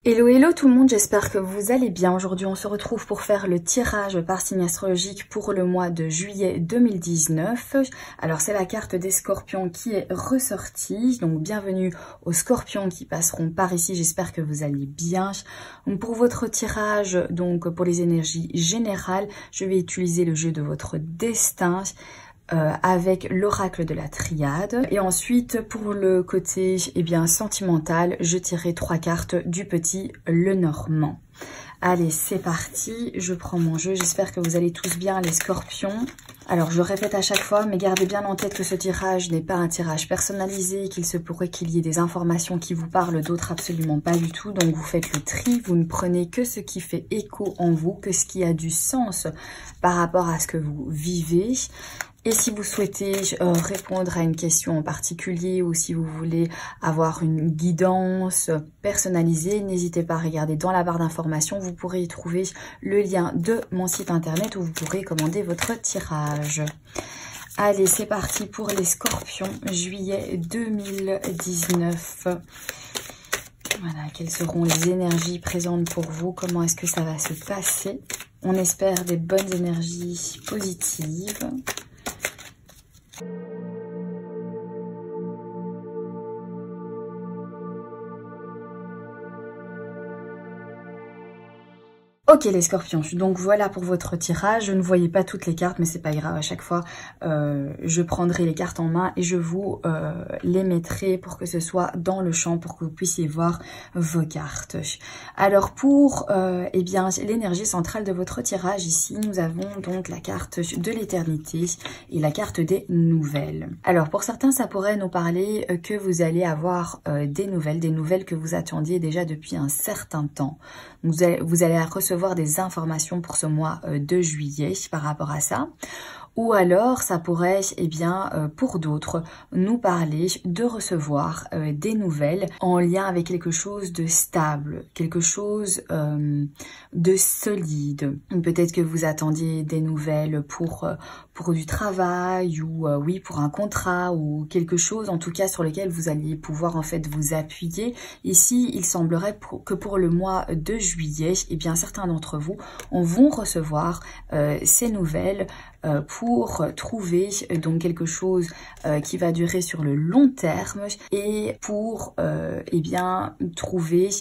Hello hello tout le monde, j'espère que vous allez bien. Aujourd'hui on se retrouve pour faire le tirage par signe astrologique pour le mois de juillet 2019. Alors c'est la carte des scorpions qui est ressortie, donc bienvenue aux scorpions qui passeront par ici, j'espère que vous allez bien. Donc pour votre tirage, donc pour les énergies générales, je vais utiliser le jeu de votre destin. Avec l'oracle de la triade. Et ensuite, pour le côté sentimental, je tirerai 3 cartes du petit Lenormand. Allez, c'est parti, je prends mon jeu. J'espère que vous allez tous bien, les scorpions. Alors, je répète à chaque fois, mais gardez bien en tête que ce tirage n'est pas un tirage personnalisé, qu'il se pourrait qu'il y ait des informations qui vous parlent, d'autres absolument pas du tout. Donc, vous faites le tri, vous ne prenez que ce qui fait écho en vous, que ce qui a du sens par rapport à ce que vous vivez. Et si vous souhaitez répondre à une question en particulier ou si vous voulez avoir une guidance personnalisée, n'hésitez pas à regarder dans la barre d'informations. Vous pourrez y trouver le lien de mon site internet où vous pourrez commander votre tirage. Allez, c'est parti pour les scorpions, juillet 2019. Voilà, quelles seront les énergies présentes pour vous? Comment est-ce que ça va se passer? On espère des bonnes énergies positives. Ok les scorpions, donc voilà pour votre tirage. Je ne voyais pas toutes les cartes, mais c'est pas grave, à chaque fois je prendrai les cartes en main et je vous les mettrai pour que ce soit dans le champ, pour que vous puissiez voir vos cartes. Alors pour l'énergie centrale de votre tirage ici, nous avons donc la carte de l'éternité et la carte des nouvelles. Alors pour certains, ça pourrait nous parler que vous allez avoir des nouvelles que vous attendiez déjà depuis un certain temps. Vous allez recevoir des informations pour ce mois de juillet par rapport à ça. Ou alors, ça pourrait, pour d'autres, nous parler de recevoir des nouvelles en lien avec quelque chose de stable, quelque chose de solide. Peut-être que vous attendiez des nouvelles pour du travail ou oui, pour un contrat ou quelque chose, en tout cas, sur lequel vous alliez pouvoir en fait vous appuyer. Ici, il semblerait que pour le mois de juillet, certains d'entre vous vont recevoir ces nouvelles pour trouver donc quelque chose qui va durer sur le long terme et pour trouver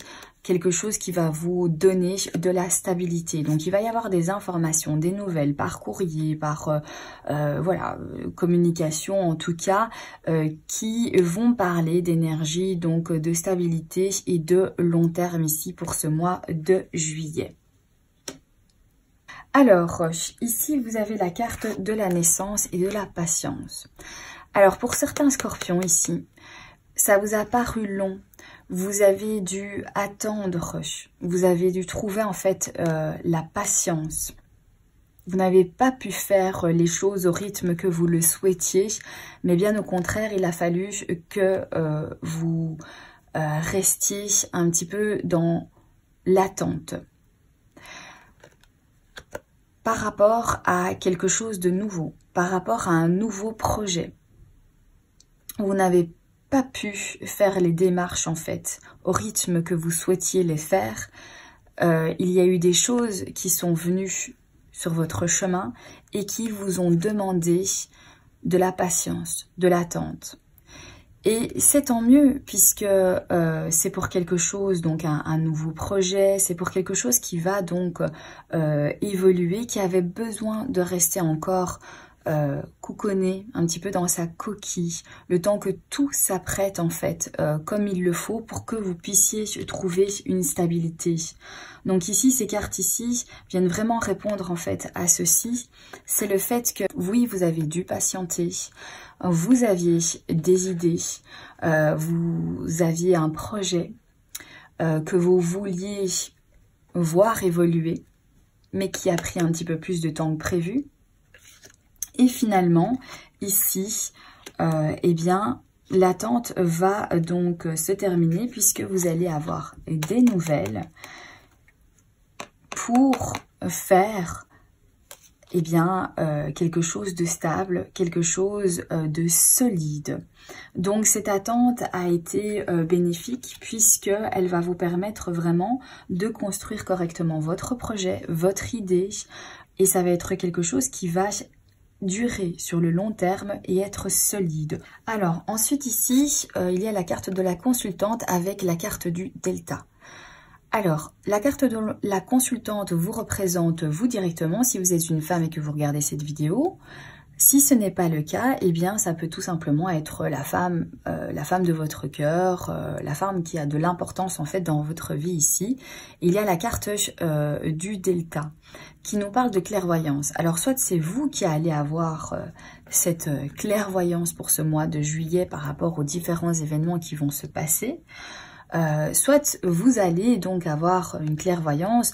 quelque chose qui va vous donner de la stabilité. Donc il va y avoir des informations, des nouvelles par courrier, par communication en tout cas, qui vont parler d'énergie, donc de stabilité et de long terme ici pour ce mois de juillet. Alors, ici, vous avez la carte de la naissance et de la patience. Alors, pour certains scorpions ici, ça vous a paru long. Vous avez dû attendre. Vous avez dû trouver, en fait, la patience. Vous n'avez pas pu faire les choses au rythme que vous le souhaitiez, mais bien au contraire, il a fallu que vous restiez un petit peu dans l'attente. Par rapport à quelque chose de nouveau, par rapport à un nouveau projet. Vous n'avez pas pu faire les démarches en fait au rythme que vous souhaitiez les faire. Il y a eu des choses qui sont venues sur votre chemin et qui vous ont demandé de la patience, de l'attente. Et c'est tant mieux puisque c'est pour quelque chose, donc un nouveau projet, c'est pour quelque chose qui va donc évoluer, qui avait besoin de rester encore couconné un petit peu dans sa coquille, le temps que tout s'apprête en fait comme il le faut pour que vous puissiez trouver une stabilité. Donc ici, ces cartes ici viennent vraiment répondre en fait à ceci. C'est le fait que oui, vous avez dû patienter, vous aviez des idées, vous aviez un projet que vous vouliez voir évoluer, mais qui a pris un petit peu plus de temps que prévu. Et finalement, ici, l'attente va donc se terminer puisque vous allez avoir des nouvelles pour faire eh bien, quelque chose de stable, quelque chose de solide. Donc cette attente a été bénéfique puisqu'elle va vous permettre vraiment de construire correctement votre projet, votre idée, et ça va être quelque chose qui va durer sur le long terme et être solide. Alors ensuite ici, il y a la carte de la consultante avec la carte du Delta. Alors, la carte de la consultante vous représente vous directement si vous êtes une femme et que vous regardez cette vidéo. Si ce n'est pas le cas, eh bien ça peut tout simplement être la femme de votre cœur, la femme qui a de l'importance en fait dans votre vie ici. Il y a la carte du Delta qui nous parle de clairvoyance. Alors soit c'est vous qui allez avoir cette clairvoyance pour ce mois de juillet par rapport aux différents événements qui vont se passer, soit vous allez donc avoir une clairvoyance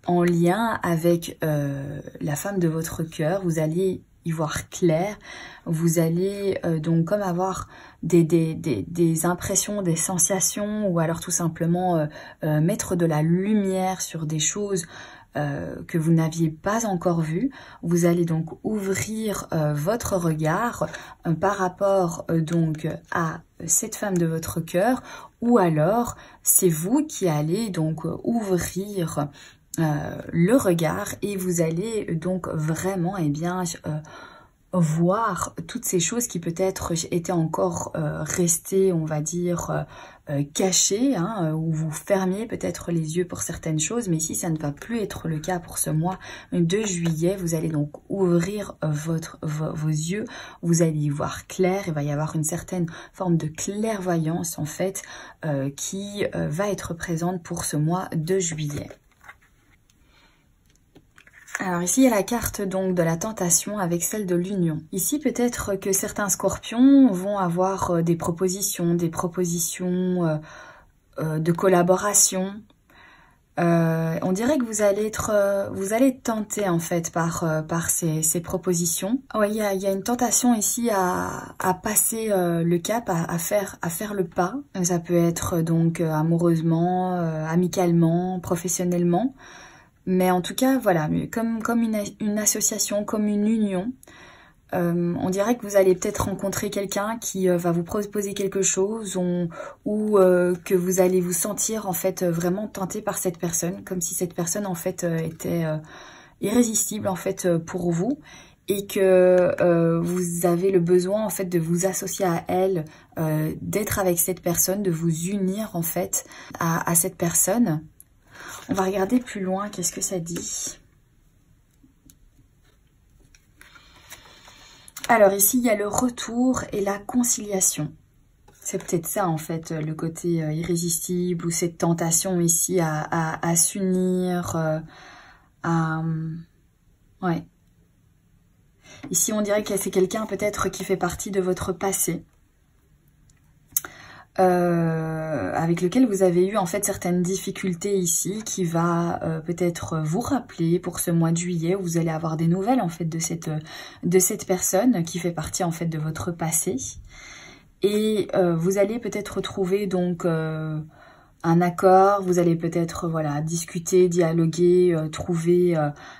en lien avec la femme de votre cœur. Vous allez y voir clair, vous allez donc comme avoir des impressions, des sensations, ou alors tout simplement mettre de la lumière sur des choses que vous n'aviez pas encore vues. Vous allez donc ouvrir votre regard par rapport donc à cette femme de votre cœur, ou alors c'est vous qui allez donc ouvrir le regard et vous allez donc vraiment voir toutes ces choses qui peut-être étaient encore restées, on va dire, cachées, hein, ou vous fermiez peut-être les yeux pour certaines choses, mais ici ça ne va plus être le cas pour ce mois de juillet. Vous allez donc ouvrir vos yeux, vous allez y voir clair, il va y avoir une certaine forme de clairvoyance en fait qui va être présente pour ce mois de juillet. Alors ici, il y a la carte donc de la tentation avec celle de l'union. Ici, peut-être que certains scorpions vont avoir des propositions de collaboration. On dirait que vous allez être tenté en fait par ces propositions. Ouais, il y a une tentation ici à passer le cap, à faire le pas. Ça peut être donc amoureusement, amicalement, professionnellement. Mais en tout cas, voilà, comme une association, comme une union, on dirait que vous allez peut-être rencontrer quelqu'un qui va vous proposer quelque chose ou que vous allez vous sentir en fait vraiment tenté par cette personne, comme si cette personne en fait était irrésistible en fait pour vous et que vous avez le besoin en fait de vous associer à elle, d'être avec cette personne, de vous unir en fait à cette personne. On va regarder plus loin, qu'est-ce que ça dit? Alors ici, il y a le retour et la conciliation. C'est peut-être ça en fait, le côté irrésistible ou cette tentation ici à s'unir. Ouais. Ici, on dirait que c'est quelqu'un peut-être qui fait partie de votre passé. Avec lequel vous avez eu en fait certaines difficultés ici, qui va peut-être vous rappeler pour ce mois de juillet où vous allez avoir des nouvelles en fait de cette personne qui fait partie en fait de votre passé, et vous allez peut-être trouver donc un accord, vous allez peut-être voilà discuter, dialoguer, trouver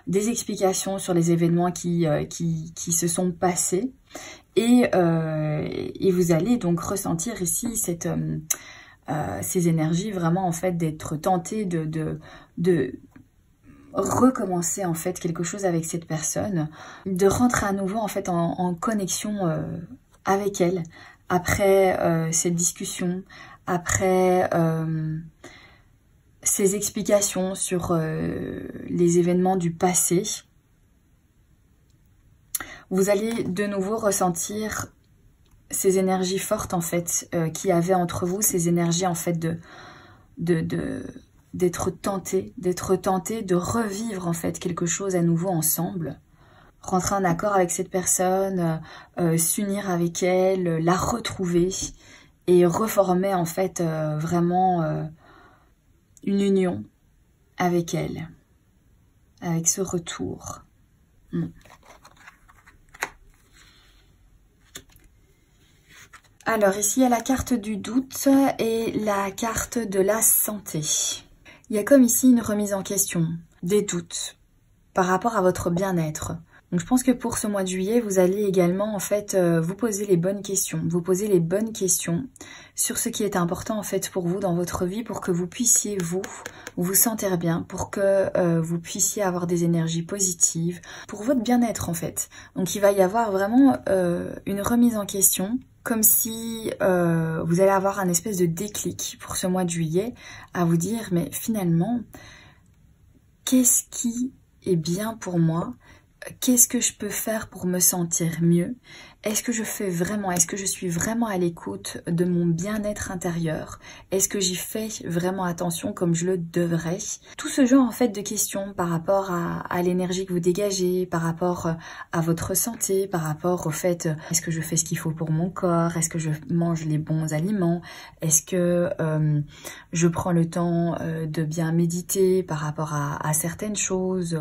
des explications sur les événements qui se sont passés. Et vous allez donc ressentir ici ces énergies vraiment en fait d'être tenté de recommencer en fait quelque chose avec cette personne, de rentrer à nouveau en fait en connexion avec elle après cette discussion, après ces explications sur les événements du passé. Vous allez de nouveau ressentir ces énergies fortes en fait qu'il y avait entre vous, ces énergies en fait d'être tenté de revivre en fait quelque chose à nouveau ensemble, rentrer en accord avec cette personne, s'unir avec elle, la retrouver et reformer en fait vraiment une union avec elle, avec ce retour. Alors ici, il y a la carte du doute et la carte de la santé. Il y a comme ici une remise en question, des doutes. par rapport à votre bien-être. Donc je pense que pour ce mois de juillet, vous allez également en fait vous poser les bonnes questions. Vous poser les bonnes questions sur ce qui est important en fait pour vous dans votre vie, pour que vous puissiez vous sentir bien, pour que vous puissiez avoir des énergies positives, pour votre bien-être en fait. Donc il va y avoir vraiment une remise en question, comme si vous allez avoir un espèce de déclic pour ce mois de juillet, à vous dire mais finalement, qu'est-ce qui est bien pour moi ? Qu'est-ce que je peux faire pour me sentir mieux? Est-ce que je suis vraiment à l'écoute de mon bien-être intérieur? Est-ce que j'y fais vraiment attention comme je le devrais? Tout ce genre en fait de questions par rapport à l'énergie que vous dégagez, par rapport à votre santé, par rapport au fait est-ce que je fais ce qu'il faut pour mon corps? Est-ce que je mange les bons aliments? Est-ce que je prends le temps de bien méditer par rapport à certaines choses?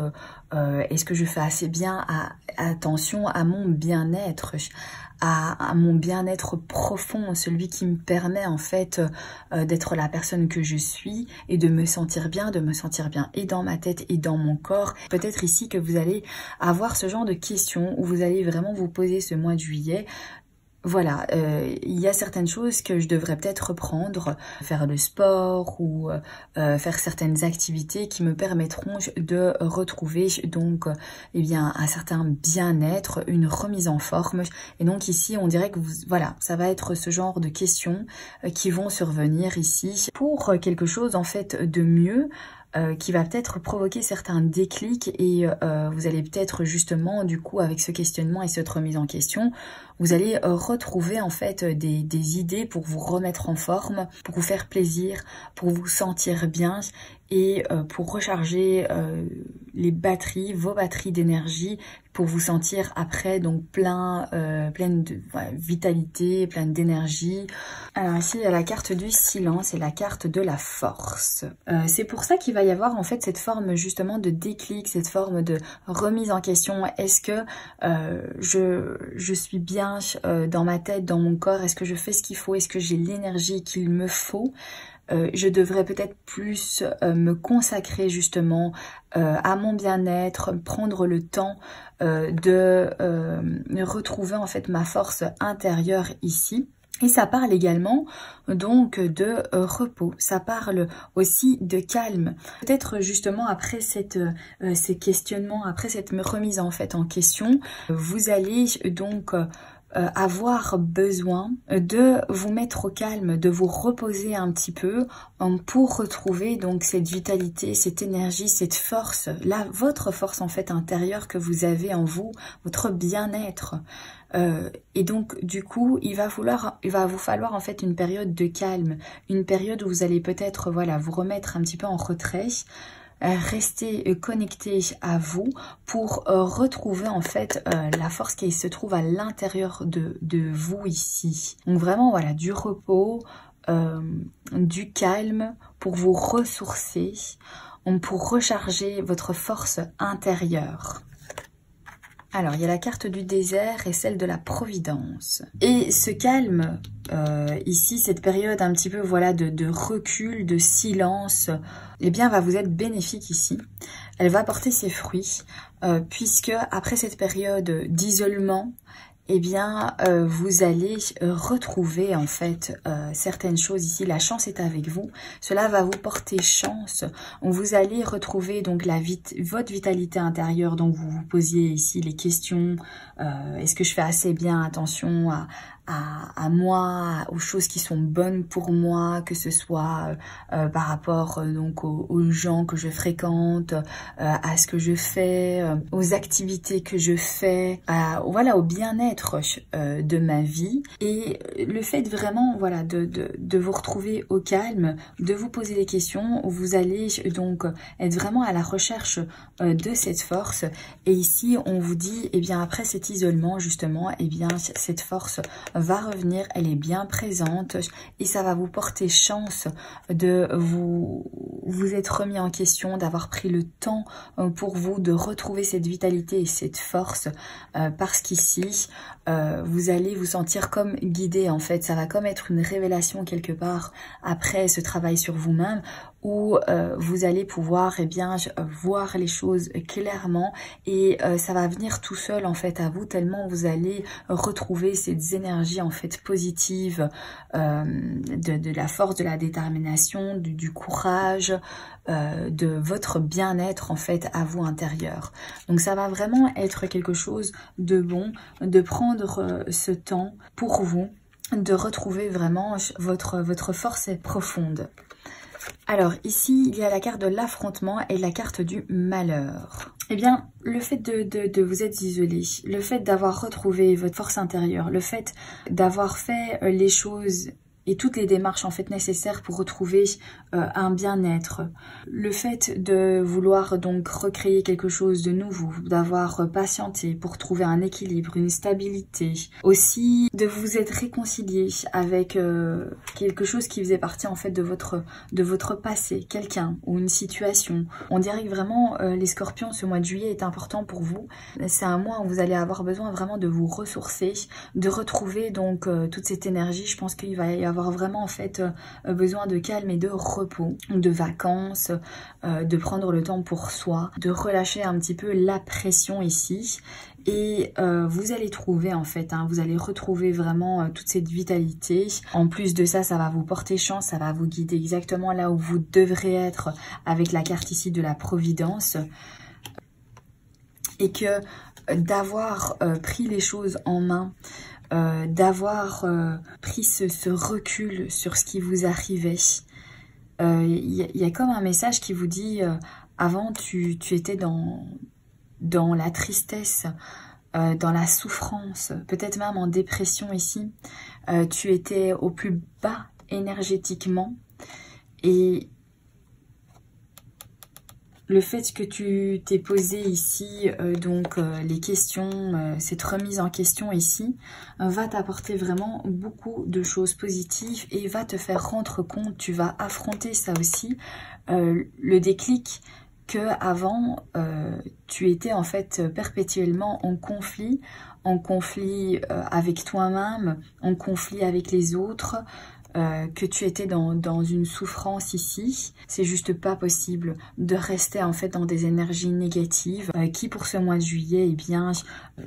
Est-ce que je fais assez bien attention à mon bien-être, à mon bien-être profond, celui qui me permet en fait d'être la personne que je suis et de me sentir bien et dans ma tête et dans mon corps. Peut-être ici que vous allez avoir ce genre de questions où vous allez vraiment vous poser ce mois de juillet. Voilà, il y a certaines choses que je devrais peut-être reprendre, faire le sport ou faire certaines activités qui me permettront de retrouver donc eh bien un certain bien-être, une remise en forme. Et donc ici, on dirait que voilà, ça va être ce genre de questions qui vont survenir ici pour quelque chose en fait de mieux. Qui va peut-être provoquer certains déclics et vous allez peut-être justement du coup avec ce questionnement et cette remise en question, vous allez retrouver en fait des idées pour vous remettre en forme, pour vous faire plaisir, pour vous sentir bien et pour recharger vos batteries d'énergie pour vous sentir après donc pleine de vitalité, pleine d'énergie. Alors ici il y a la carte du silence et la carte de la force. C'est pour ça qu'il va y avoir en fait cette forme justement de déclic, cette forme de remise en question. Est-ce que je suis bien dans ma tête, dans mon corps? Est-ce que je fais ce qu'il faut? Est-ce que j'ai l'énergie qu'il me faut? Je devrais peut-être plus me consacrer justement à mon bien-être, prendre le temps de retrouver en fait ma force intérieure ici. Et ça parle également donc de repos, ça parle aussi de calme. Peut-être justement après ces questionnements, après cette remise en fait en question, vous allez donc avoir besoin de vous mettre au calme, de vous reposer un petit peu pour retrouver donc cette vitalité, cette énergie, cette force, là votre force en fait intérieure que vous avez en vous, votre bien-être. Et donc du coup il va vous falloir en fait une période de calme, une période où vous allez peut-être voilà vous remettre un petit peu en retrait, rester connecté à vous pour retrouver en fait la force qui se trouve à l'intérieur de vous ici. Donc vraiment voilà du repos, du calme pour vous ressourcer, pour recharger votre force intérieure. Alors, il y a la carte du désert et celle de la providence. Et ce calme, ici, cette période un petit peu voilà de recul, de silence, eh bien, va vous être bénéfique ici. Elle va porter ses fruits, puisque après cette période d'isolement, eh bien, vous allez retrouver en fait certaines choses ici. La chance est avec vous. Cela va vous porter chance. Vous allez retrouver donc votre vitalité intérieure. Donc vous vous posiez ici les questions. Est-ce que je fais assez bien attention à moi, aux choses qui sont bonnes pour moi, que ce soit par rapport donc aux gens que je fréquente, à ce que je fais, aux activités que je fais, voilà, au bien-être de ma vie. Et le fait vraiment voilà de vous retrouver au calme, de vous poser des questions, vous allez donc être vraiment à la recherche de cette force. Et ici on vous dit, eh bien après cet isolement justement, eh bien cette force va revenir, elle est bien présente et ça va vous porter chance de vous être remis en question, d'avoir pris le temps pour vous de retrouver cette vitalité et cette force parce qu'ici, vous allez vous sentir comme guidé en fait. Ça va comme être une révélation quelque part après ce travail sur vous-même où vous allez pouvoir voir les choses clairement et ça va venir tout seul en fait à vous tellement vous allez retrouver ces énergies en fait positives de la force, de la détermination, du courage, de votre bien-être en fait à vous intérieur. Donc ça va vraiment être quelque chose de bon, de prendre ce temps pour vous, de retrouver vraiment votre force profonde. Alors ici, il y a la carte de l'affrontement et la carte du malheur. Eh bien, le fait de vous être isolé, le fait d'avoir retrouvé votre force intérieure, le fait d'avoir fait les choses et toutes les démarches en fait nécessaires pour retrouver un bien-être. Le fait de vouloir donc recréer quelque chose de nouveau, d'avoir patienté pour trouver un équilibre, une stabilité. Aussi de vous être réconcilié avec quelque chose qui faisait partie en fait de votre passé, quelqu'un ou une situation. On dirait que vraiment les scorpions, ce mois de juillet est important pour vous. C'est un mois où vous allez avoir besoin vraiment de vous ressourcer, de retrouver donc toute cette énergie. Je pense qu'il va y avoir vraiment en fait besoin de calme et de repos, de vacances, de prendre le temps pour soi, de relâcher un petit peu la pression ici et vous allez trouver en fait, vous allez retrouver vraiment toute cette vitalité. En plus de ça, ça va vous porter chance, ça va vous guider exactement là où vous devrez être avec la carte ici de la Providence et que d'avoir pris les choses en main, d'avoir pris ce recul sur ce qui vous arrivait. Il y a comme un message qui vous dit avant tu étais dans la tristesse, dans la souffrance, peut-être même en dépression ici. Tu étais au plus bas énergétiquement et le fait que tu t'es posé ici, les questions, cette remise en question ici, va t'apporter vraiment beaucoup de choses positives et va te faire rendre compte, tu vas affronter ça aussi, le déclic que avant tu étais en fait perpétuellement en conflit avec toi-même, en conflit avec les autres, que tu étais dans une souffrance ici. C'est juste pas possible de rester en fait dans des énergies négatives qui pour ce mois de juillet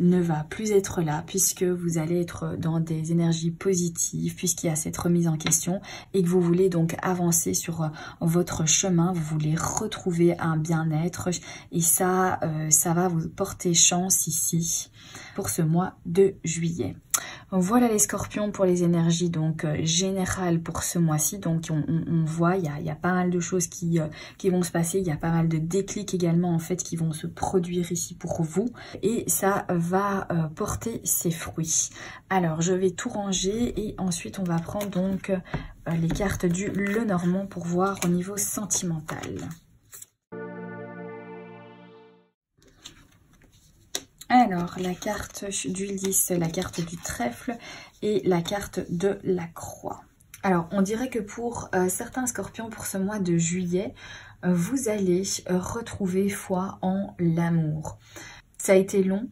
ne va plus être là puisque vous allez être dans des énergies positives puisqu'il y a cette remise en question et que vous voulez donc avancer sur votre chemin, vous voulez retrouver un bien-être et ça va vous porter chance ici pour ce mois de juillet. Voilà les scorpions pour les énergies donc générales pour ce mois-ci. Donc on voit, il y a pas mal de choses qui vont se passer. Il y a pas mal de déclics également en fait qui vont se produire ici pour vous. Et ça va porter ses fruits. Alors je vais tout ranger et ensuite on va prendre donc les cartes du Lenormand pour voir au niveau sentimental. Alors, la carte du lys, la carte du trèfle et la carte de la croix. Alors, on dirait que pour certains scorpions, pour ce mois de juillet, vous allez retrouver foi en l'amour. Ça a été long,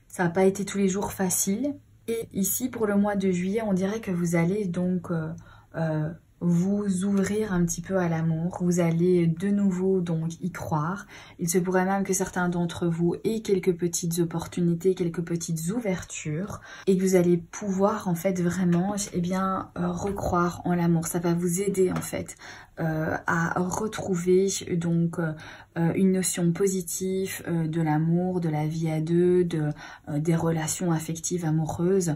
ça n'a pas été tous les jours facile. Et ici, pour le mois de juillet, on dirait que vous allez donc vous ouvrir un petit peu à l'amour, vous allez de nouveau donc y croire. Il se pourrait même que certains d'entre vous aient quelques petites opportunités, quelques petites ouvertures et que vous allez pouvoir en fait vraiment recroire en l'amour. Ça va vous aider en fait à retrouver donc une notion positive de l'amour, de la vie à deux, des relations affectives amoureuses.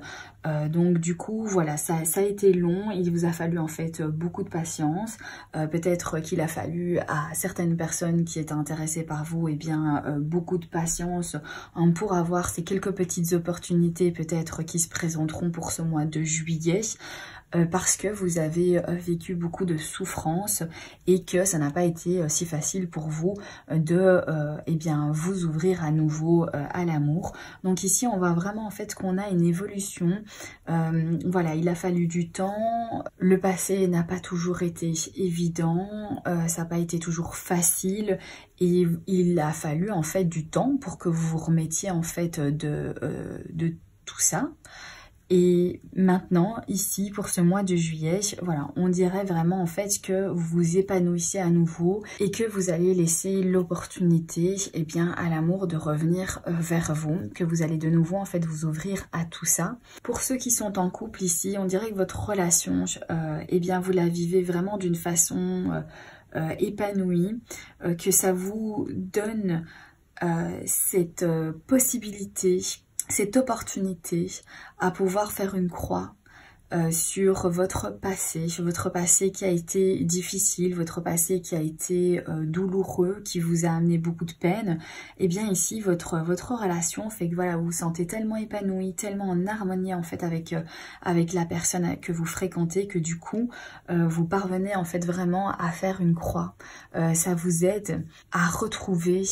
Donc du coup voilà, ça a été long, il vous a fallu en fait beaucoup de patience, peut-être qu'il a fallu à certaines personnes qui étaient intéressées par vous beaucoup de patience pour avoir ces quelques petites opportunités peut-être qui se présenteront pour ce mois de juillet. parce que vous avez vécu beaucoup de souffrance et que ça n'a pas été si facile pour vous de eh bien, vous ouvrir à nouveau à l'amour. Donc ici, on voit vraiment en fait qu'on a une évolution. Voilà, il a fallu du temps. Le passé n'a pas toujours été évident, ça n'a pas été toujours facile. Et il a fallu en fait du temps pour que vous vous remettiez en fait de tout ça. Et maintenant, ici, pour ce mois de juillet, voilà, on dirait vraiment en fait que vous vous épanouissez à nouveau et que vous allez laisser l'opportunité, eh bien, à l'amour de revenir vers vous, que vous allez de nouveau en fait vous ouvrir à tout ça. Pour ceux qui sont en couple ici, on dirait que votre relation, eh bien, vous la vivez vraiment d'une façon épanouie, que ça vous donne cette possibilité, cette opportunité à pouvoir faire une croix sur votre passé qui a été difficile, votre passé qui a été douloureux, qui vous a amené beaucoup de peine. Et bien ici, votre relation fait que voilà, vous vous sentez tellement épanoui, tellement en harmonie en fait avec la personne que vous fréquentez, que du coup, vous parvenez en fait vraiment à faire une croix. Ça vous aide à retrouver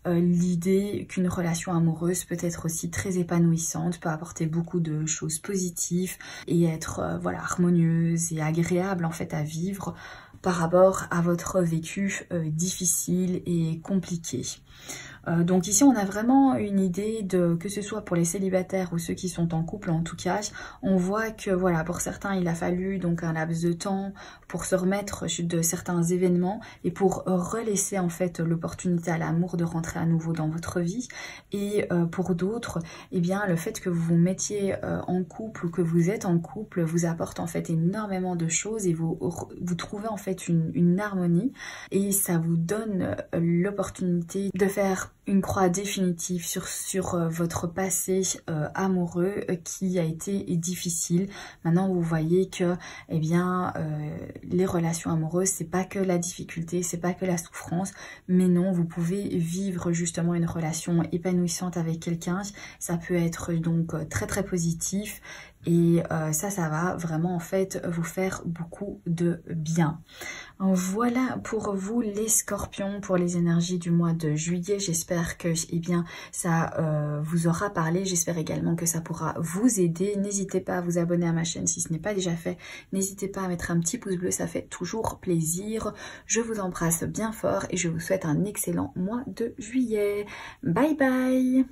l'idée qu'une relation amoureuse peut être aussi très épanouissante, peut apporter beaucoup de choses positives et être voilà, harmonieuse et agréable en fait à vivre par rapport à votre vécu difficile et compliqué. Donc ici on a vraiment une idée de, que ce soit pour les célibataires ou ceux qui sont en couple en tout cas, on voit que voilà, pour certains il a fallu donc un laps de temps pour se remettre de certains événements et pour relaisser en fait l'opportunité à l'amour de rentrer à nouveau dans votre vie. Et pour d'autres, eh bien le fait que vous vous mettiez en couple ou que vous êtes en couple vous apporte en fait énormément de choses et vous trouvez en fait une harmonie et ça vous donne l'opportunité de faire une croix définitive sur votre passé amoureux qui a été difficile. Maintenant vous voyez que eh bien les relations amoureuses c'est pas que la difficulté, c'est pas que la souffrance, mais non, vous pouvez vivre justement une relation épanouissante avec quelqu'un. Ça peut être donc très très positif et ça va vraiment en fait vous faire beaucoup de bien. Voilà pour vous les scorpions, pour les énergies du mois de juillet. J'espère que eh bien, ça vous aura parlé. J'espère également que ça pourra vous aider. N'hésitez pas à vous abonner à ma chaîne si ce n'est pas déjà fait. N'hésitez pas à mettre un petit pouce bleu, ça fait toujours plaisir. Je vous embrasse bien fort et je vous souhaite un excellent mois de juillet. Bye bye!